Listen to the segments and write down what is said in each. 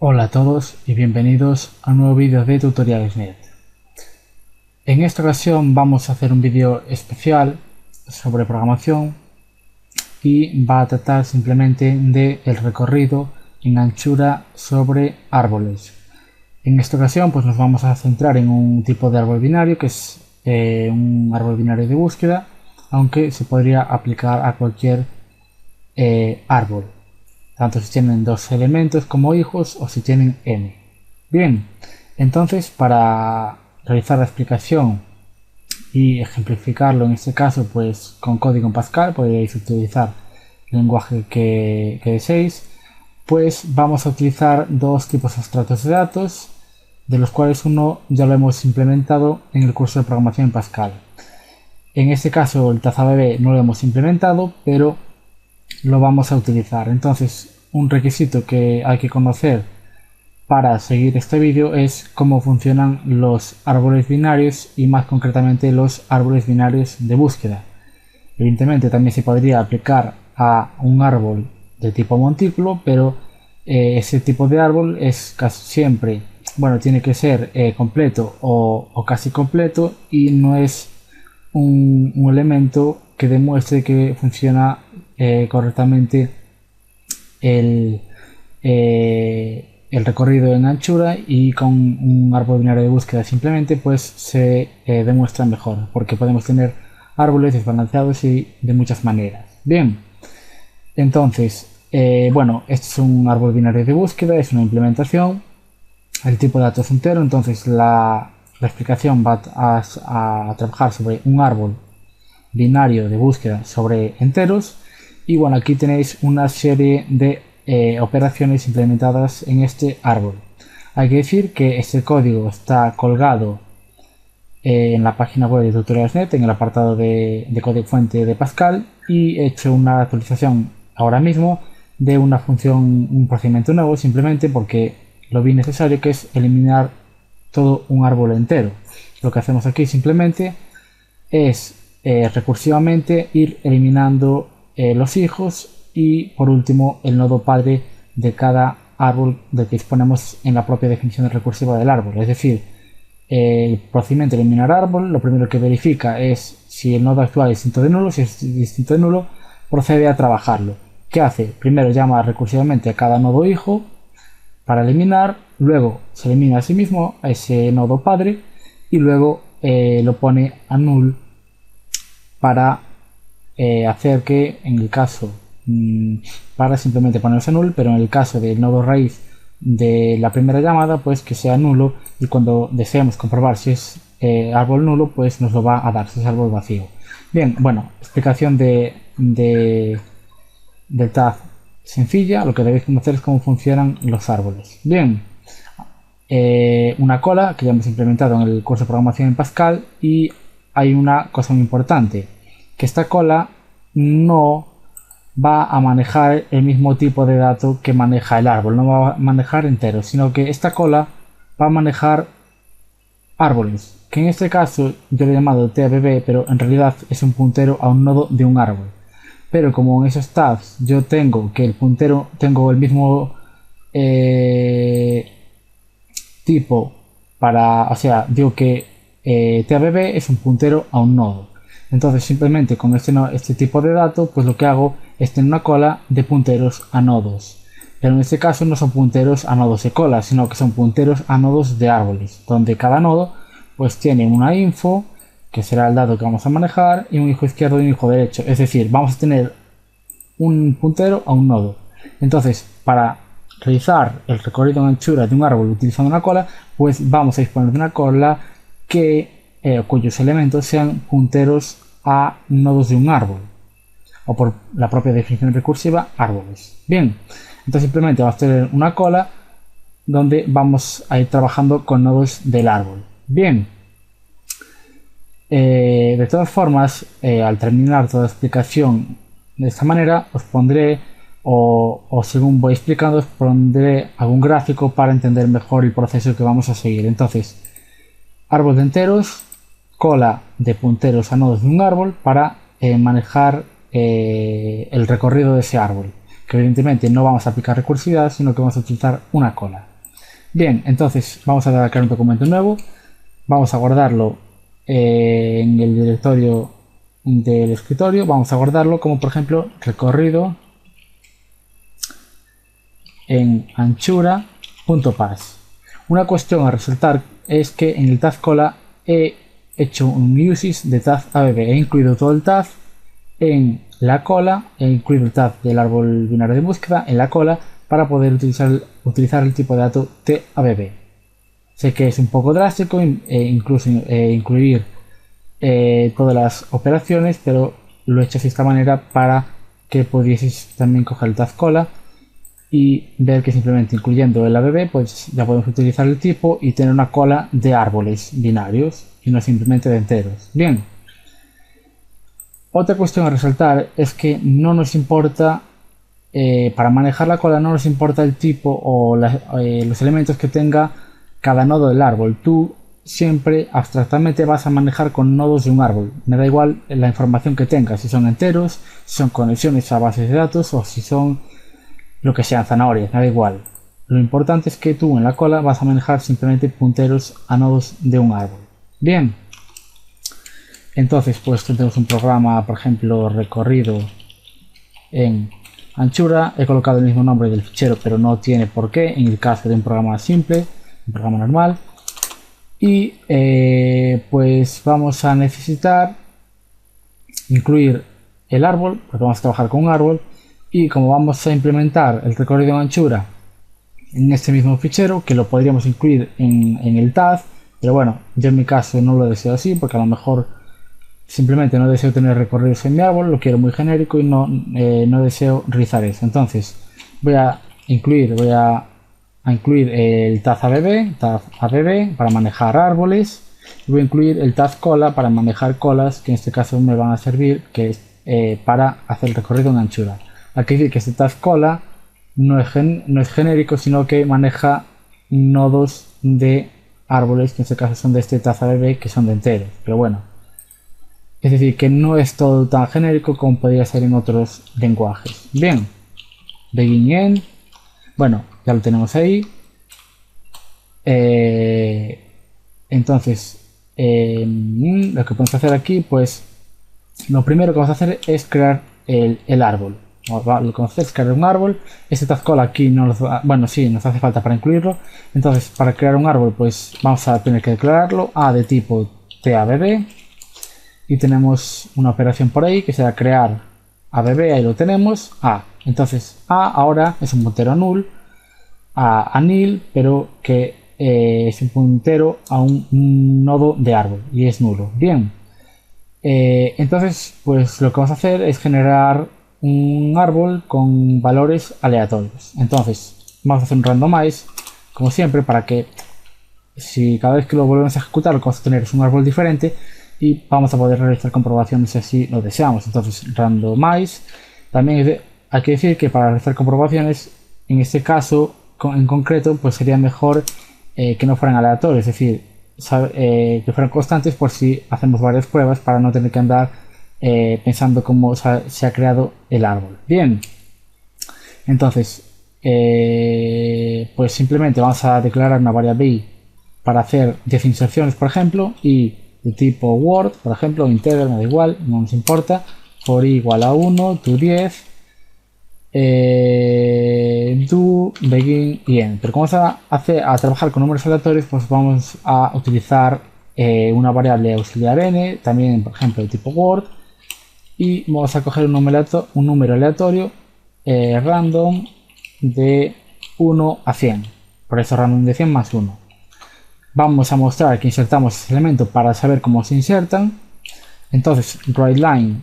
Hola a todos y bienvenidos a un nuevo vídeo de Tutoriales.net. En esta ocasión vamos a hacer un vídeo especial sobre programación y va a tratar simplemente de el recorrido en anchura sobre árboles. En esta ocasión pues nos vamos a centrar en un tipo de árbol binario que es un árbol binario de búsqueda, aunque se podría aplicar a cualquier árbol, tanto si tienen dos elementos como hijos o si tienen n. Bien, entonces para realizar la explicación y ejemplificarlo en este caso pues con código en Pascal, podéis utilizar el lenguaje que deseéis, pues vamos a utilizar dos tipos abstractos de datos, de los cuales uno ya lo hemos implementado en el curso de programación en Pascal. En este caso el TazaBB no lo hemos implementado, pero lo vamos a utilizar. Entonces, un requisito que hay que conocer para seguir este vídeo es cómo funcionan los árboles binarios y más concretamente los árboles binarios de búsqueda. Evidentemente también se podría aplicar a un árbol de tipo montículo, pero ese tipo de árbol es casi siempre, bueno, tiene que ser completo o casi completo y no es un elemento que demuestre que funciona correctamente el recorrido en anchura, y con un árbol binario de búsqueda simplemente pues se demuestra mejor, porque podemos tener árboles desbalanceados y de muchas maneras. Bien, entonces bueno, este es un árbol binario de búsqueda, es una implementación, el tipo de datos es entero, entonces la explicación va a trabajar sobre un árbol binario de búsqueda sobre enteros. Y bueno, aquí tenéis una serie de operaciones implementadas en este árbol. Hay que decir que este código está colgado en la página web de Tutoriales.net, en el apartado de código fuente de Pascal, y he hecho una actualización ahora mismo de una función, un procedimiento nuevo, simplemente porque lo vi necesario, que es eliminar todo un árbol entero. Lo que hacemos aquí simplemente es recursivamente ir eliminando los hijos y por último el nodo padre de cada árbol del que disponemos en la propia definición recursiva del árbol. Es decir, el procedimiento de eliminar árbol lo primero que verifica es si el nodo actual es distinto de nulo. Si es distinto de nulo, procede a trabajarlo. ¿Qué hace? Primero llama recursivamente a cada nodo hijo para eliminar, luego se elimina a sí mismo a ese nodo padre y luego lo pone a null para hacer que en el caso para simplemente ponerse null, pero en el caso del nodo raíz de la primera llamada pues que sea nulo, y cuando deseemos comprobar si es árbol nulo pues nos lo va a dar si es árbol vacío. Bien, bueno, explicación del tag sencilla. Lo que debéis conocer es cómo funcionan los árboles. Bien, una cola que ya hemos implementado en el curso de programación en Pascal, y hay una cosa muy importante, que esta cola no va a manejar el mismo tipo de dato que maneja el árbol, no va a manejar enteros, sino que esta cola va a manejar árboles, que en este caso yo lo he llamado TABB, pero en realidad es un puntero a un nodo de un árbol. Pero como en esos tags yo tengo que el puntero, tengo el mismo tipo para, o sea, digo que TABB es un puntero a un nodo. Entonces simplemente con este tipo de dato pues lo que hago es tener una cola de punteros a nodos, pero en este caso no son punteros a nodos de cola, sino que son punteros a nodos de árboles, donde cada nodo pues tiene una info, que será el dato que vamos a manejar, y un hijo izquierdo y un hijo derecho. Es decir, vamos a tener un puntero a un nodo. Entonces, para realizar el recorrido en anchura de un árbol utilizando una cola, pues vamos a disponer de una cola cuyos elementos sean punteros a nodos de un árbol, o por la propia definición recursiva, árboles. Bien, entonces simplemente vamos a tener una cola donde vamos a ir trabajando con nodos del árbol. Bien, de todas formas, al terminar toda la explicación de esta manera, os pondré, o según voy explicando, os pondré algún gráfico para entender mejor el proceso que vamos a seguir. Entonces, árbol de enteros, cola de punteros a nodos de un árbol para manejar el recorrido de ese árbol, que evidentemente no vamos a aplicar recursividad, sino que vamos a utilizar una cola. Bien, entonces vamos a crear un documento nuevo, vamos a guardarlo en el directorio del escritorio, vamos a guardarlo como por ejemplo recorrido en anchura.pass. Una cuestión a resaltar es que en el tag cola he hecho un uses de tag abb, he incluido todo el tag en la cola, he incluido el tag del árbol binario de búsqueda en la cola para poder utilizar el tipo de dato tabb. Sé que es un poco drástico incluso incluir todas las operaciones, pero lo he hecho de esta manera para que pudieseis también coger el tag cola y ver que simplemente incluyendo el abb pues ya podemos utilizar el tipo y tener una cola de árboles binarios y no simplemente de enteros. Bien, otra cuestión a resaltar es que no nos importa, para manejar la cola no nos importa el tipo o los elementos que tenga cada nodo del árbol. Tú siempre abstractamente vas a manejar con nodos de un árbol. Me da igual la información que tengas, si son enteros, si son conexiones a bases de datos o si son lo que sean zanahorias, me da igual. Lo importante es que tú en la cola vas a manejar simplemente punteros a nodos de un árbol. Bien, entonces pues tenemos un programa, por ejemplo, recorrido en anchura. He colocado el mismo nombre del fichero, pero no tiene por qué en el caso de un programa simple, un programa normal. Y pues vamos a necesitar incluir el árbol, porque vamos a trabajar con un árbol. Y como vamos a implementar el recorrido en anchura en este mismo fichero, que lo podríamos incluir en el tag, pero bueno, yo en mi caso no lo deseo así, porque a lo mejor simplemente no deseo tener recorridos en mi árbol, lo quiero muy genérico y no deseo rizar eso. Entonces voy a incluir el tag abb para manejar árboles, y voy a incluir el tag cola para manejar colas, que en este caso me van a servir para hacer el recorrido en anchura. Hay que decir que este tag cola no es genérico, sino que maneja nodos de árboles, que en este caso son de este tag abb, que son de enteros, pero bueno, es decir, que no es todo tan genérico como podría ser en otros lenguajes. Bien, begin end, bueno, ya lo tenemos ahí. Entonces, lo que podemos hacer aquí, pues lo primero que vamos a hacer es crear el árbol. Lo que vamos a hacer es crear un árbol. Este tag cola aquí no nos hace falta para incluirlo. Entonces, para crear un árbol, pues vamos a tener que declararlo a de tipo tabb. Y tenemos una operación por ahí que será crear abb, ahí lo tenemos, a. Entonces a ahora es un puntero a null, a nil, pero que es un puntero a un nodo de árbol y es nulo. Bien, entonces pues lo que vamos a hacer es generar un árbol con valores aleatorios. Entonces vamos a hacer un randomize como siempre, para que si cada vez que lo volvemos a ejecutar lo que vamos a tener es un árbol diferente y vamos a poder realizar comprobaciones si así lo deseamos. Entonces randomize, también hay que decir que para realizar comprobaciones en este caso en concreto pues sería mejor que no fueran aleatorios, es decir, que fueran constantes por si hacemos varias pruebas, para no tener que andar pensando cómo se ha creado el árbol. Bien, entonces pues simplemente vamos a declarar una variable i para hacer 10 inserciones, por ejemplo, y de tipo word, por ejemplo, integer, me da igual, no nos importa, for i igual a 1, to 10, do, begin y end. Pero como vamos a trabajar con números aleatorios, pues vamos a utilizar una variable auxiliar n, también por ejemplo de tipo word, y vamos a coger un número aleatorio random de 1 a 100, por eso random de 100 más 1. Vamos a mostrar que insertamos ese elemento para saber cómo se insertan. Entonces writeLine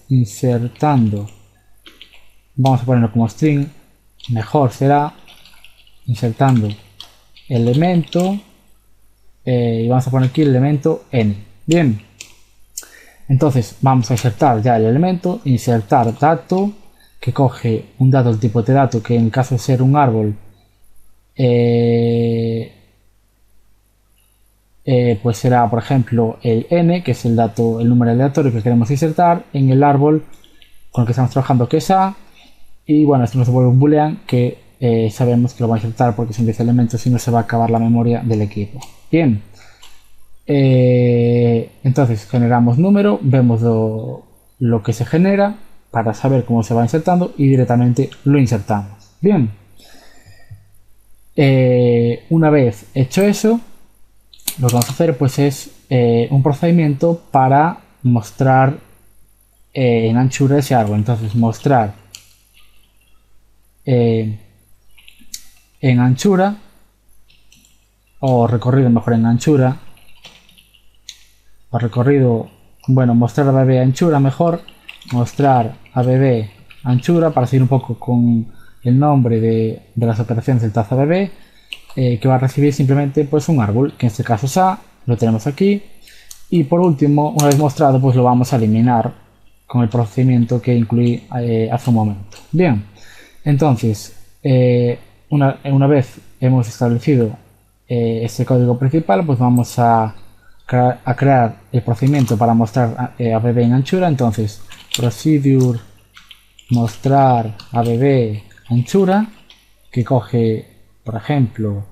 insertando, vamos a ponerlo como string, mejor será insertando elemento, y vamos a poner aquí el elemento n. Bien, entonces vamos a insertar ya el elemento, insertar dato, que coge un dato del tipo tDato, que en el caso de ser un árbol pues será por ejemplo el n, que es el número aleatorio que queremos insertar en el árbol con el que estamos trabajando, que es a, y bueno, esto nos devuelve un boolean que sabemos que lo va a insertar porque son 10 elementos y no se va a acabar la memoria del equipo. Bien, entonces generamos número, vemos lo que se genera para saber cómo se va insertando y directamente lo insertamos. Bien, una vez hecho eso, lo que vamos a hacer pues es un procedimiento para mostrar en anchura ese árbol. Entonces mostrar en anchura, o recorrido mejor en anchura, o recorrido, bueno, mostrar ABB anchura mejor, mostrar ABB anchura para seguir un poco con el nombre de las operaciones del taz ABB, que va a recibir simplemente pues un árbol, que en este caso es A, lo tenemos aquí, y por último, una vez mostrado, pues lo vamos a eliminar con el procedimiento que incluí hace un momento. Bien, entonces, una vez hemos establecido este código principal, pues vamos a crear el procedimiento para mostrar ABB en anchura. Entonces, procedure mostrar ABB anchura, que coge, por ejemplo,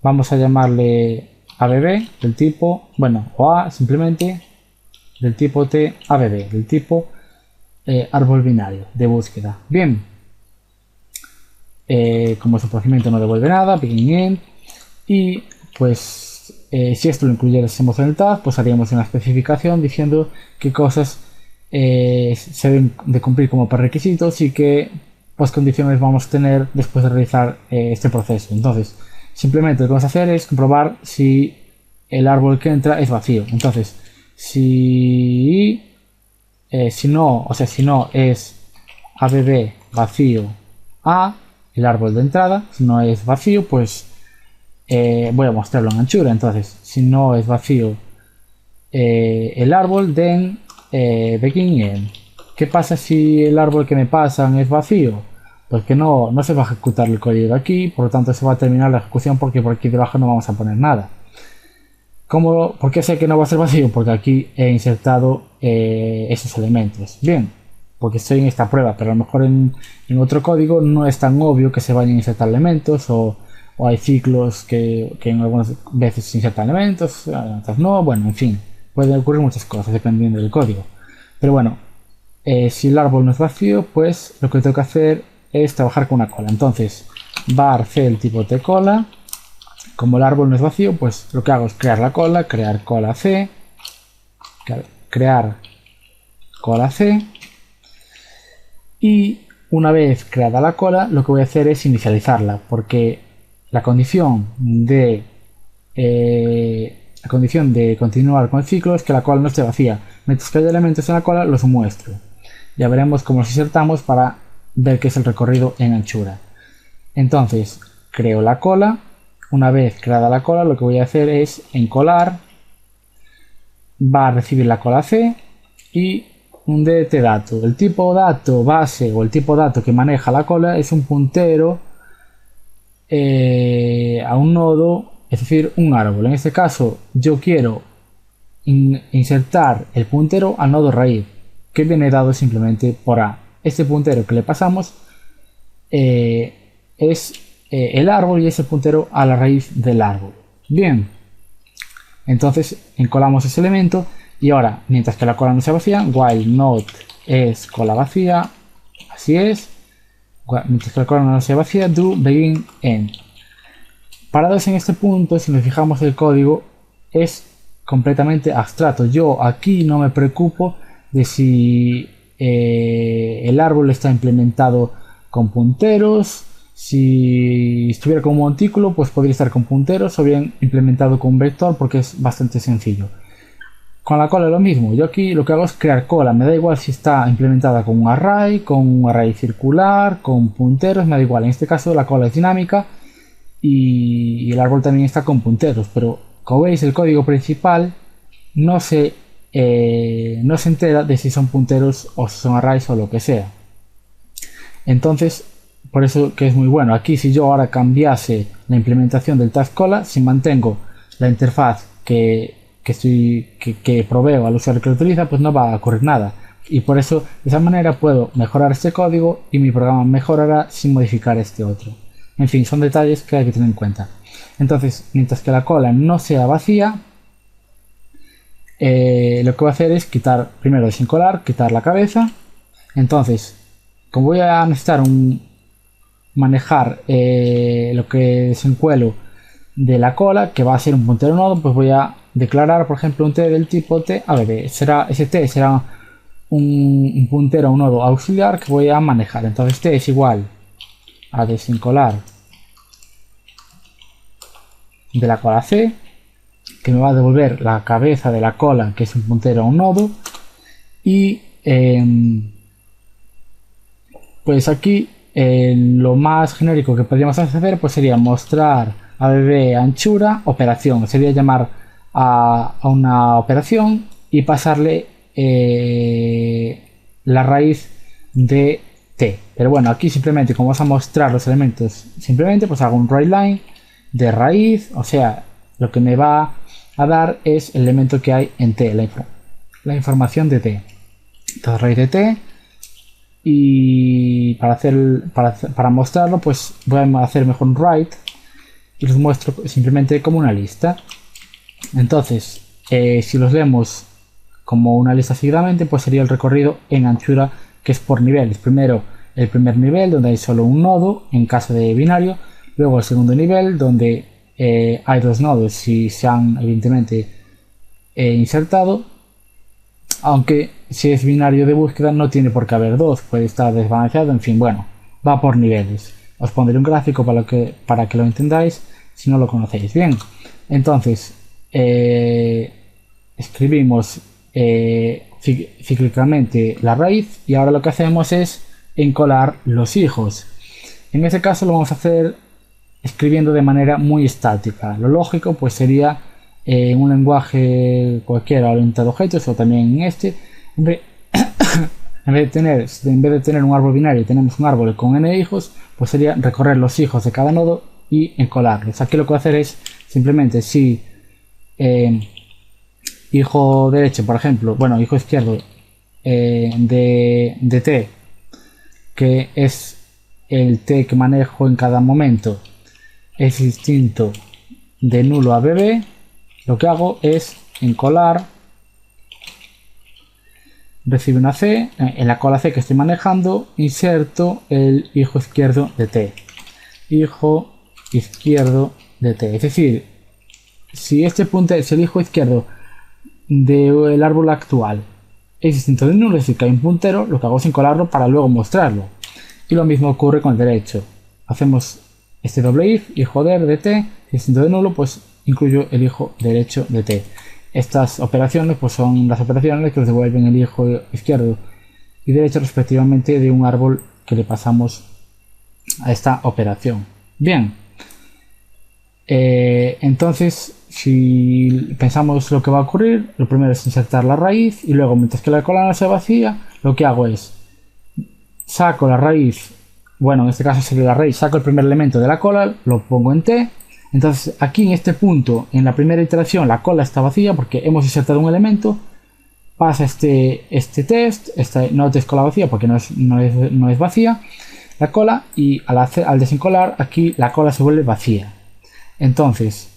vamos a llamarle ABB del tipo, bueno, o A simplemente, del tipo T ABB, del tipo árbol binario de búsqueda. Bien, como su procedimiento no devuelve nada, begin end, y pues si esto lo incluyésemos en el tag, pues haríamos una especificación diciendo qué cosas se deben de cumplir como prerequisitos y qué pues condiciones vamos a tener después de realizar este proceso. Entonces, simplemente lo que vamos a hacer es comprobar si el árbol que entra es vacío. Entonces, si no es ABB vacío A, el árbol de entrada, si no es vacío, pues voy a mostrarlo en anchura. Entonces, si no es vacío el árbol, then begin end. ¿Qué pasa si el árbol que me pasan es vacío? Pues que no se va a ejecutar el código de aquí, por lo tanto se va a terminar la ejecución porque por aquí debajo no vamos a poner nada. ¿Por qué sé que no va a ser vacío? Porque aquí he insertado esos elementos. Bien, porque estoy en esta prueba, pero a lo mejor en otro código no es tan obvio que se vayan a insertar elementos, o hay ciclos que en algunas veces se insertan elementos, otras no, bueno, en fin, pueden ocurrir muchas cosas dependiendo del código. Pero bueno, si el árbol no es vacío, pues lo que tengo que hacer es trabajar con una cola. Entonces, var c el tipo t cola. Como el árbol no es vacío, pues lo que hago es crear la cola, crear cola c, crear cola c, y una vez creada la cola, lo que voy a hacer es inicializarla, porque la condición de continuar con el ciclo es que la cola no esté vacía. Mientras que haya elementos en la cola, los muestro. Ya veremos cómo los insertamos para ver qué es el recorrido en anchura. Entonces, creo la cola. Una vez creada la cola, lo que voy a hacer es encolar, va a recibir la cola C y un DT dato. El tipo dato base o el tipo dato que maneja la cola es un puntero a un nodo, es decir, un árbol. En este caso, yo quiero insertar el puntero al nodo raíz, que viene dado simplemente por A. Este puntero que le pasamos es el árbol y ese puntero a la raíz del árbol. Bien, entonces encolamos ese elemento y ahora, mientras que la cola no sea vacía, while not es cola vacía, así es, mientras que la cola no sea vacía, do begin end. Parados en este punto, si nos fijamos el código, es completamente abstracto. Yo aquí no me preocupo de si el árbol está implementado con punteros. Si estuviera como un montículo, pues podría estar con punteros o bien implementado con un vector, porque es bastante sencillo. Con la cola es lo mismo. Yo aquí lo que hago es crear cola. Me da igual si está implementada con un array circular, con punteros, me da igual. En este caso la cola es dinámica y el árbol también está con punteros. Pero como veis, el código principal no se entera de si son punteros o si son arrays o lo que sea. Entonces, por eso que es muy bueno. Aquí, si yo ahora cambiase la implementación del tag cola, si mantengo la interfaz que proveo al usuario que lo utiliza, pues no va a ocurrir nada. Y por eso, de esa manera puedo mejorar este código y mi programa mejorará sin modificar este otro. En fin, son detalles que hay que tener en cuenta. Entonces, mientras que la cola no sea vacía, lo que voy a hacer es quitar, primero sin colar, quitar la cabeza. Entonces, como voy a necesitar manejar lo que es encuelo de la cola, que va a ser un puntero nodo, pues voy a declarar, por ejemplo, un t del tipo t abb. Ese t será un puntero a un nodo auxiliar que voy a manejar. Entonces t es igual a desincolar de la cola c, que me va a devolver la cabeza de la cola, que es un puntero a un nodo. Y pues aquí lo más genérico que podríamos hacer pues sería mostrar abb anchura operación. Sería llamar a una operación y pasarle la raíz de t. Pero bueno, aquí simplemente como vamos a mostrar los elementos, simplemente pues hago un writeLine de raíz, o sea, lo que me va a dar es el elemento que hay en t, la información de t. Entonces raíz de t, y para mostrarlo pues voy a hacer mejor un write y los muestro simplemente como una lista. Entonces si los leemos como una lista seguidamente, pues sería el recorrido en anchura, que es por niveles. Primero el primer nivel, donde hay solo un nodo en caso de binario. Luego el segundo nivel, donde hay dos nodos si se han evidentemente insertado. Aunque si es binario de búsqueda no tiene por qué haber dos, puede estar desbalanceado, en fin, bueno, va por niveles. Os pondré un gráfico para que lo entendáis si no lo conocéis. Bien, entonces escribimos cíclicamente la raíz y ahora lo que hacemos es encolar los hijos. En ese caso lo vamos a hacer escribiendo de manera muy estática. Lo lógico pues sería en un lenguaje cualquiera orientado a objetos, o también en este, en vez de tener un árbol binario y tenemos un árbol con n hijos, pues sería recorrer los hijos de cada nodo y encolarlos. Aquí lo que voy a hacer es simplemente si hijo derecho, por ejemplo, bueno, hijo izquierdo de t, que es el t que manejo en cada momento, es distinto de nulo a bb, lo que hago es encolar, recibe una c, en la cola c que estoy manejando, inserto el hijo izquierdo de t. Hijo izquierdo de t. Es decir, si este punto es el hijo izquierdo del árbol actual es distinto de nulo, es decir, que hay un puntero, lo que hago es encolarlo para luego mostrarlo. Y lo mismo ocurre con el derecho. Hacemos este doble if, hijo de t, si es distinto de nulo, pues incluyo el hijo derecho de t. Estas operaciones pues son las operaciones que nos devuelven el hijo izquierdo y derecho respectivamente de un árbol que le pasamos a esta operación. Bien, entonces si pensamos lo que va a ocurrir, lo primero es insertar la raíz y luego, mientras que la cola no se vacía, lo que hago es saco la raíz, bueno, en este caso sería la raíz, saco el primer elemento de la cola, lo pongo en t. Entonces aquí en este punto, en la primera iteración, la cola está vacía porque hemos insertado un elemento. Pasa este test, no test cola vacía porque no es vacía la cola, y al desencolar aquí la cola se vuelve vacía. Entonces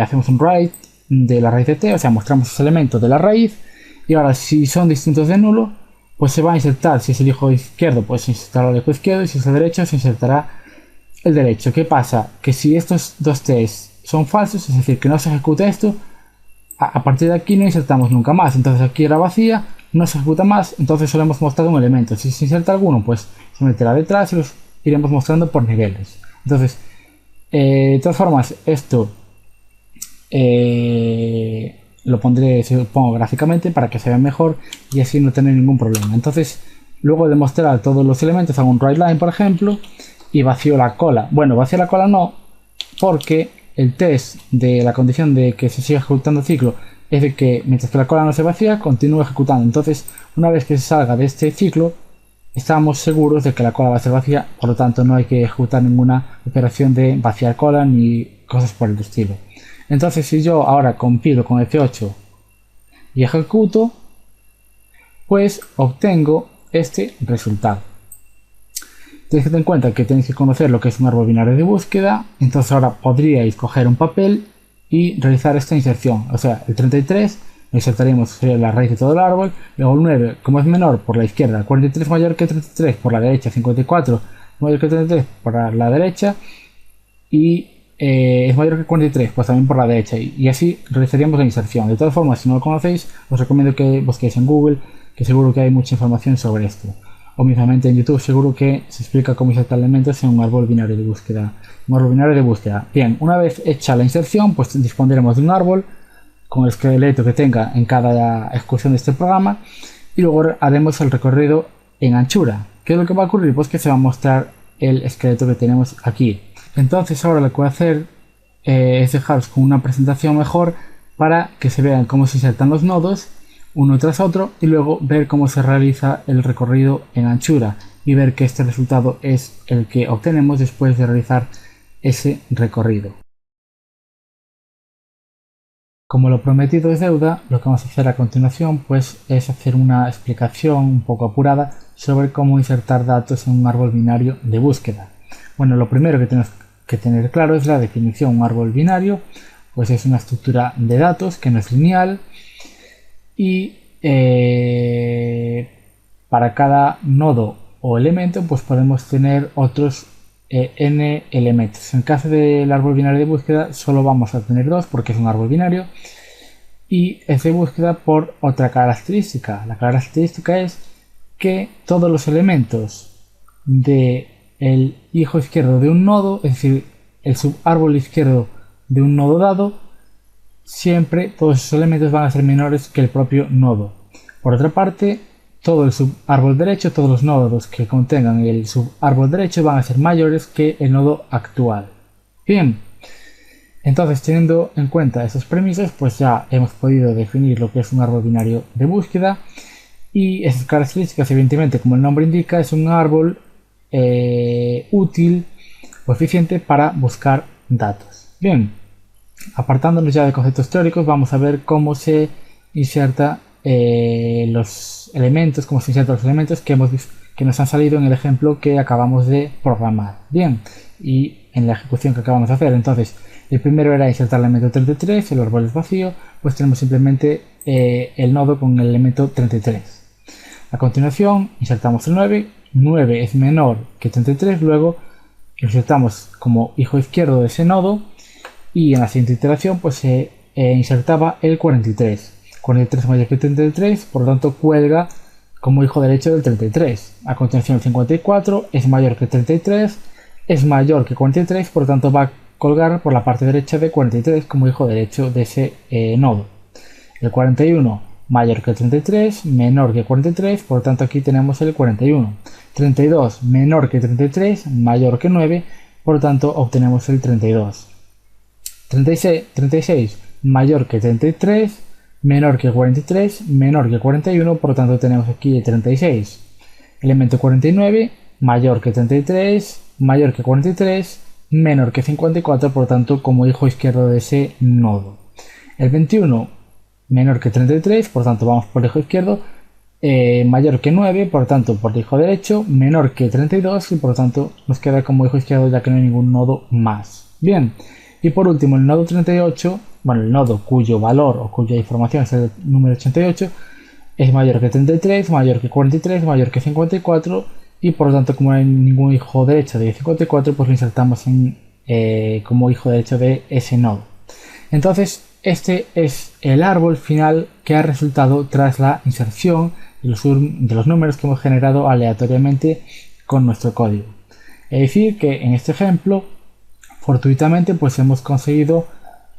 hacemos un write de la raíz de t, o sea, mostramos ese elemento de la raíz, y ahora si son distintos de nulo, pues se va a insertar, si es el hijo izquierdo, pues se insertará el hijo izquierdo, y si es el derecho, se insertará el derecho. ¿Qué pasa? Que si estos dos tests son falsos, es decir, que no se ejecuta esto, a partir de aquí no insertamos nunca más. Entonces aquí era vacía, no se ejecuta más, entonces solo hemos mostrado un elemento. Si se inserta alguno, pues se meterá detrás y los iremos mostrando por niveles. Entonces, de todas formas, esto lo pongo gráficamente para que se vea mejor y así no tener ningún problema. Entonces, luego de mostrar todos los elementos, hago un writeLine, por ejemplo, y vacío la cola. Bueno, vacío la cola no, porque el test de la condición de que se siga ejecutando el ciclo es de que mientras que la cola no se vacía, continúa ejecutando. Entonces, una vez que se salga de este ciclo, estamos seguros de que la cola va a ser vacía, por lo tanto no hay que ejecutar ninguna operación de vaciar cola ni cosas por el estilo. Entonces, si yo ahora compilo con F8 y ejecuto, pues obtengo este resultado. Tenéis que tener en cuenta que tenéis que conocer lo que es un árbol binario de búsqueda. Entonces ahora podríais coger un papel y realizar esta inserción. O sea, el 33 lo insertaríamos, sería la raíz de todo el árbol. Luego el 9, como es menor, por la izquierda, 43 mayor que 33 por la derecha, 54 mayor que 33 por la derecha, y es mayor que 43, pues también por la derecha, y así realizaríamos la inserción. De todas formas, si no lo conocéis, os recomiendo que busquéis en Google, que seguro que hay mucha información sobre esto. O mismamente en YouTube seguro que se explica cómo insertar elementos en un árbol binario de búsqueda. Bien, una vez hecha la inserción, pues dispondremos de un árbol con el esqueleto que tenga en cada ejecución de este programa, y luego haremos el recorrido en anchura. ¿Qué es lo que va a ocurrir? Pues que se va a mostrar el esqueleto que tenemos aquí. Entonces ahora lo que voy a hacer es dejaros con una presentación mejor para que se vean cómo se insertan los nodos uno tras otro, y luego ver cómo se realiza el recorrido en anchura y ver que este resultado es el que obtenemos después de realizar ese recorrido. Como lo prometido es deuda, lo que vamos a hacer a continuación pues es hacer una explicación un poco apurada sobre cómo insertar datos en un árbol binario de búsqueda. Bueno, lo primero que tenemos que tener claro es la definición. Un árbol binario pues es una estructura de datos que no es lineal, y para cada nodo o elemento pues podemos tener otros n elementos. En caso del árbol binario de búsqueda solo vamos a tener 2 porque es un árbol binario, y es de búsqueda por otra característica. La característica es que todos los elementos del hijo izquierdo de un nodo, es decir, el subárbol izquierdo de un nodo dado, siempre todos esos elementos van a ser menores que el propio nodo. Por otra parte, todo el subárbol derecho, todos los nodos que contengan el subárbol derecho van a ser mayores que el nodo actual. Bien, entonces teniendo en cuenta esas premisas, pues ya hemos podido definir lo que es un árbol binario de búsqueda, y esas características, evidentemente, como el nombre indica, es un árbol útil o eficiente para buscar datos. Bien, apartándonos ya de conceptos teóricos, vamos a ver cómo se inserta los elementos, cómo se insertan los elementos que nos han salido en el ejemplo que acabamos de programar. Bien, y en la ejecución que acabamos de hacer. Entonces, el primero era insertar el elemento 33, el árbol es vacío, pues tenemos simplemente el nodo con el elemento 33. A continuación, insertamos el 9, 9 es menor que 33, luego insertamos como hijo izquierdo de ese nodo, y en la siguiente iteración pues se insertaba el 43. 43 mayor que 33, por lo tanto cuelga como hijo derecho del 33. A continuación el 54 es mayor que 33, es mayor que 43, por lo tanto va a colgar por la parte derecha de 43 como hijo derecho de ese nodo. El 41 mayor que 33, menor que 43, por lo tanto aquí tenemos el 41. 32 menor que 33, mayor que 9, por lo tanto obtenemos el 32. 36 mayor que 33, menor que 43, menor que 41, por lo tanto tenemos aquí el 36. Elemento 49 mayor que 33, mayor que 43, menor que 54, por lo tanto como hijo izquierdo de ese nodo. El 21 menor que 33, por lo tanto vamos por el hijo izquierdo, mayor que 9, por lo tanto por el hijo derecho, menor que 32, y por lo tanto nos queda como hijo izquierdo ya que no hay ningún nodo más. Bien. Y por último, el nodo 38, bueno, el nodo cuyo valor o cuya información es el número 88, es mayor que 33, mayor que 43, mayor que 54, y por lo tanto, como no hay ningún hijo derecho de 54, pues lo insertamos como hijo derecho de ese nodo. Entonces, este es el árbol final que ha resultado tras la inserción de los números que hemos generado aleatoriamente con nuestro código. Es decir, que en este ejemplo, fortuitamente pues hemos conseguido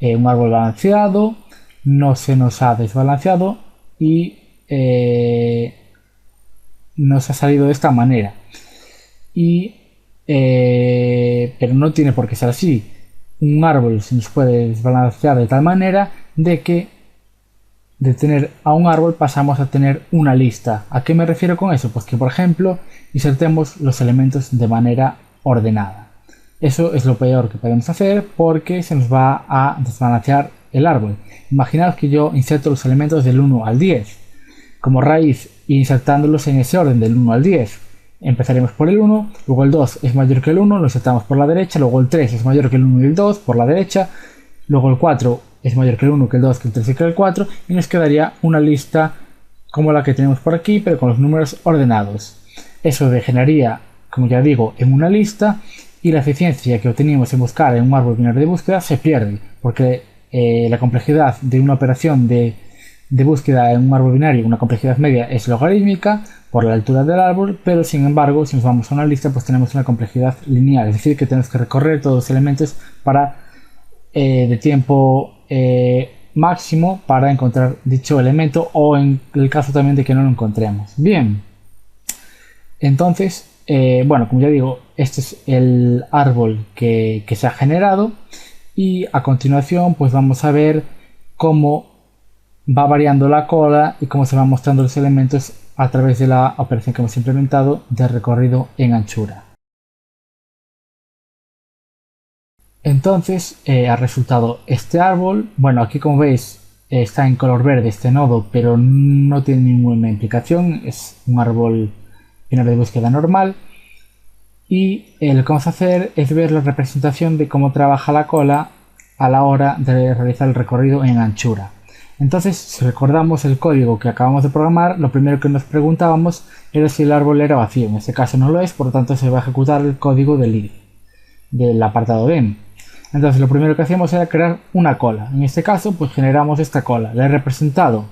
un árbol balanceado, no se nos ha desbalanceado y nos ha salido de esta manera. Pero no tiene por qué ser así. Un árbol se nos puede desbalancear de tal manera de que de tener a un árbol pasamos a tener una lista. ¿A qué me refiero con eso? Pues que, por ejemplo, insertemos los elementos de manera ordenada. Eso es lo peor que podemos hacer porque se nos va a desbalancear el árbol. Imaginaos que yo inserto los elementos del 1 al 10. como raíz e insertándolos en ese orden del 1 al 10. Empezaremos por el 1, luego el 2 es mayor que el 1, lo insertamos por la derecha, luego el 3 es mayor que el 1 y el 2 por la derecha, luego el 4 es mayor que el 1, que el 2, que el 3 y que el 4, y nos quedaría una lista como la que tenemos por aquí, pero con los números ordenados. Eso degeneraría, como ya digo, en una lista, y la eficiencia que obteníamos en buscar en un árbol binario de búsqueda se pierde, porque la complejidad de una operación de búsqueda en un árbol binario, una complejidad media, es logarítmica por la altura del árbol, pero sin embargo, si nos vamos a una lista, pues tenemos una complejidad lineal, es decir, que tenemos que recorrer todos los elementos de tiempo máximo para encontrar dicho elemento, o en el caso también de que no lo encontremos. Bien, entonces, bueno, como ya digo, este es el árbol que se ha generado, y a continuación pues vamos a ver cómo va variando la cola y cómo se van mostrando los elementos a través de la operación que hemos implementado de recorrido en anchura. Entonces ha resultado este árbol. Bueno, aquí como veis está en color verde este nodo, pero no tiene ninguna implicación, es un árbol binario de búsqueda normal. Y lo que vamos a hacer es ver la representación de cómo trabaja la cola a la hora de realizar el recorrido en anchura. Entonces, si recordamos el código que acabamos de programar, lo primero que nos preguntábamos era si el árbol era vacío. En este caso no lo es, por lo tanto se va a ejecutar el código del if, del apartado len. Entonces lo primero que hacíamos era crear una cola. En este caso pues generamos esta cola. La he representado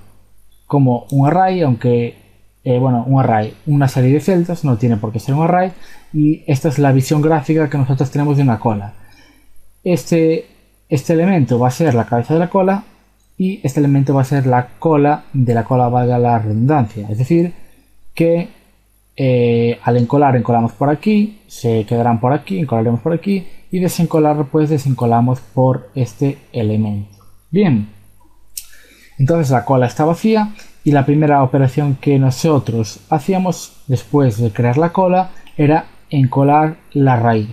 como un array, aunque bueno, un array, una serie de celdas, no tiene por qué ser un array, y esta es la visión gráfica que nosotros tenemos de una cola. Este elemento va a ser la cabeza de la cola, y este elemento va a ser la cola de la cola, valga la redundancia. Es decir, que al encolar, encolamos por aquí, se quedarán por aquí, encolaremos por aquí, y desencolar, pues desencolamos por este elemento. Bien, entonces la cola está vacía, y la primera operación que nosotros hacíamos después de crear la cola era encolar la raíz.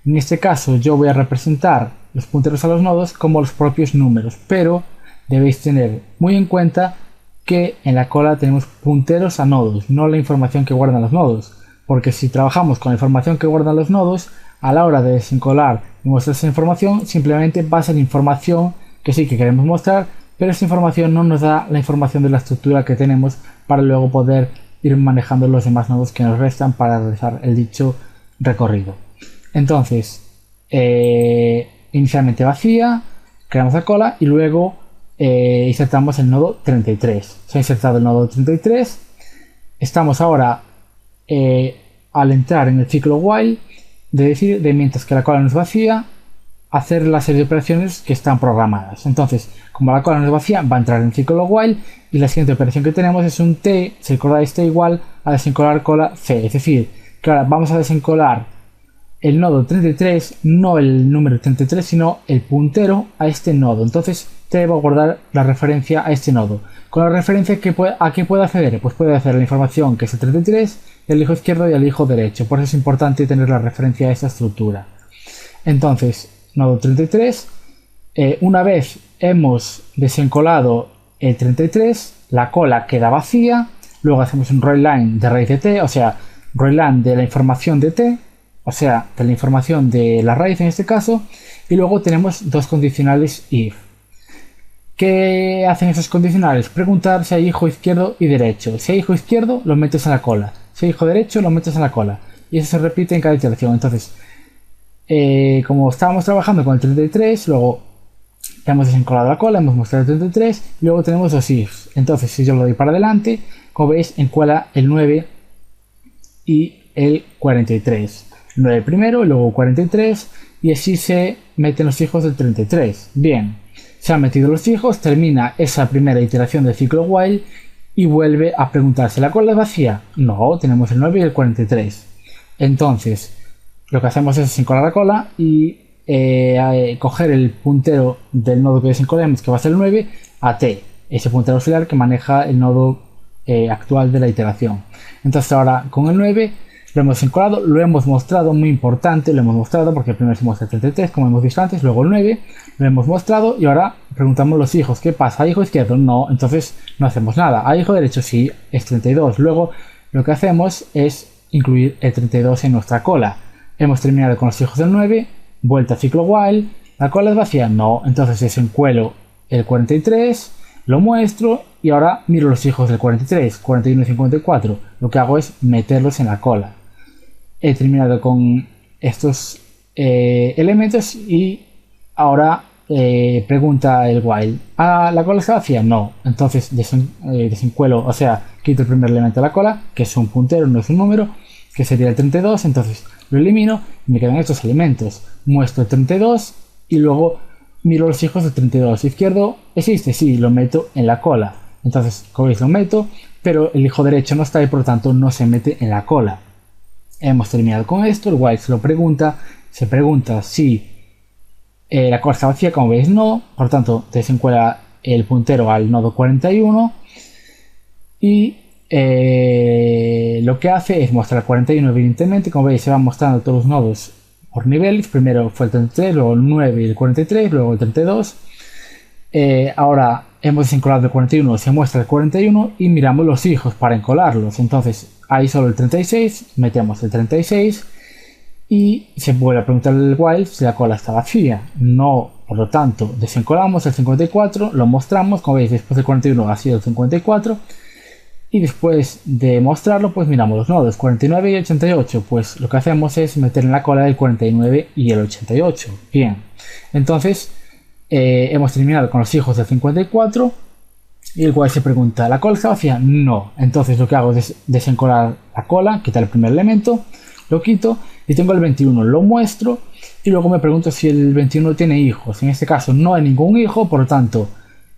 En este caso yo voy a representar los punteros a los nodos como los propios números, pero debéis tener muy en cuenta que en la cola tenemos punteros a nodos, no la información que guardan los nodos, porque si trabajamos con la información que guardan los nodos, a la hora de desencolar y mostrar esa información, simplemente va a ser información que sí que queremos mostrar, pero esa información no nos da la información de la estructura que tenemos para luego poder ir manejando los demás nodos que nos restan para realizar el dicho recorrido. Entonces, inicialmente vacía, creamos la cola y luego insertamos el nodo 33. Se ha insertado el nodo 33. Estamos ahora al entrar en el ciclo while de mientras que la cola no es vacía, hacer la serie de operaciones que están programadas. Entonces, como la cola no es vacía, va a entrar en el ciclo while, y la siguiente operación que tenemos es un t, si recordáis, t igual a desencolar cola c. Es decir, que ahora vamos a desencolar el nodo 33, no el número 33, sino el puntero a este nodo. Entonces t va a guardar la referencia a este nodo. Con la referencia ¿a qué puede acceder? Pues puede acceder a la información que es el 33, el hijo izquierdo y el hijo derecho. Por eso es importante tener la referencia a esta estructura. Entonces, nodo 33, una vez hemos desencolado el 33, la cola queda vacía, luego hacemos un writeLine de raíz de t, o sea, writeLine de la información de t, o sea, de la información de la raíz en este caso, y luego tenemos dos condicionales if. ¿Qué hacen esos condicionales? Preguntar si hay hijo izquierdo y derecho. Si hay hijo izquierdo, lo metes en la cola. Si hay hijo derecho, lo metes en la cola. Y eso se repite en cada iteración. Entonces, como estábamos trabajando con el 33, luego ya hemos desencolado la cola, hemos mostrado el 33, y luego tenemos los ifs. Entonces, si yo lo doy para adelante, como veis, encuela el 9 y el 43. 9 primero, luego 43, y así se meten los hijos del 33. Bien, se han metido los hijos, termina esa primera iteración del ciclo while y vuelve a preguntarse, ¿la cola es vacía? No, tenemos el 9 y el 43. Entonces, lo que hacemos es desencolar la cola y coger el puntero del nodo que desencolemos, que va a ser el 9, a t, ese puntero auxiliar que maneja el nodo actual de la iteración. Entonces ahora con el 9 Lo hemos encolado, lo hemos mostrado, muy importante, lo hemos mostrado porque primero se muestra el 33, como hemos visto antes, luego el 9, lo hemos mostrado y ahora preguntamos los hijos, ¿qué pasa? ¿A hijo izquierdo? No, entonces no hacemos nada. ¿A hijo derecho? Sí, es 32. Luego lo que hacemos es incluir el 32 en nuestra cola. Hemos terminado con los hijos del 9, vuelta a ciclo while, ¿la cola es vacía? No, entonces desencuelo el 43, lo muestro y ahora miro los hijos del 43, 41 y 54. Lo que hago es meterlos en la cola. He terminado con estos elementos y ahora pregunta el while, ¿ah, la cola está vacía? No, entonces desencuelo, o sea, quito el primer elemento de la cola, que es un puntero, no es un número, que sería el 32, entonces lo elimino y me quedan estos elementos. Muestro el 32 y luego miro los hijos del 32. ¿Izquierdo existe? Sí, lo meto en la cola. Entonces, como veis, lo meto, pero el hijo derecho no está y por lo tanto no se mete en la cola. Hemos terminado con esto, el while se pregunta si la cola está vacía, como veis no, por lo tanto desencuela el puntero al nodo 41 y lo que hace es mostrar 41 evidentemente, como veis se van mostrando todos los nodos por niveles, primero fue el 33, luego el 9 y el 43, luego el 32, ahora hemos desencolado el 41, se muestra el 41 y miramos los hijos para encolarlos, entonces hay solo el 36, metemos el 36 y se vuelve a preguntar el while si la cola está vacía. No, por lo tanto, desencolamos el 54, lo mostramos, como veis después del 41 ha sido el 54 y después de mostrarlo pues miramos los nodos 49 y 88, pues lo que hacemos es meter en la cola el 49 y el 88. Bien, entonces hemos terminado con los hijos del 54 y el while se pregunta, ¿la cola está vacía? No, entonces lo que hago es desencolar la cola, quitar el primer elemento, lo quito y tengo el 21, lo muestro y luego me pregunto si el 21 tiene hijos. En este caso no hay ningún hijo, por lo tanto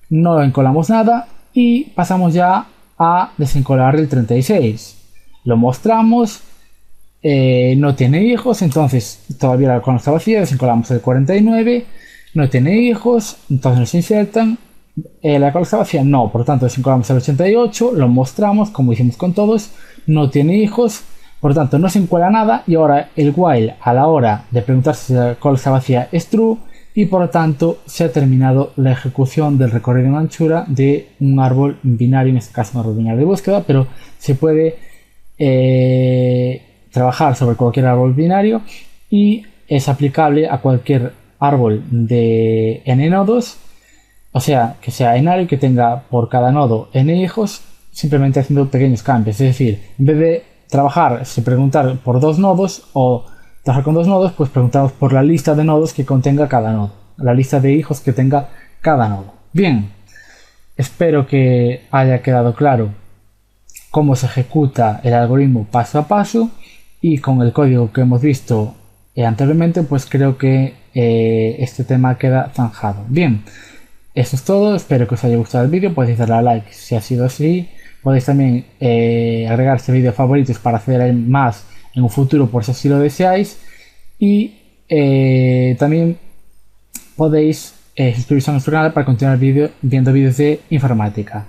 no encolamos nada y pasamos ya a desencolar el 36. Lo mostramos, no tiene hijos, entonces todavía la cola está vacía, desencolamos el 49, no tiene hijos, entonces nos insertan. La cola está vacía, no, por lo tanto desencolamos el 88, lo mostramos como hicimos con todos, no tiene hijos, por lo tanto no se encuela nada y ahora el while a la hora de preguntarse si la cola está vacía es true y por lo tanto se ha terminado la ejecución del recorrido en anchura de un árbol binario, en este caso un árbol binario de búsqueda, pero se puede trabajar sobre cualquier árbol binario y es aplicable a cualquier árbol de n nodos, o sea, que sea binario, que tenga por cada nodo n hijos, simplemente haciendo pequeños cambios, es decir, en vez de trabajar, si preguntar por dos nodos o trabajar con dos nodos, pues preguntamos por la lista de nodos que contenga cada nodo, la lista de hijos que tenga cada nodo. Bien, espero que haya quedado claro cómo se ejecuta el algoritmo paso a paso y con el código que hemos visto anteriormente, pues creo que este tema queda zanjado. Bien, eso es todo, espero que os haya gustado el vídeo, podéis darle a like si ha sido así. Podéis también agregar este vídeo a favoritos para hacer más en un futuro por si así lo deseáis. Y también podéis suscribiros a nuestro canal para continuar viendo vídeos de informática.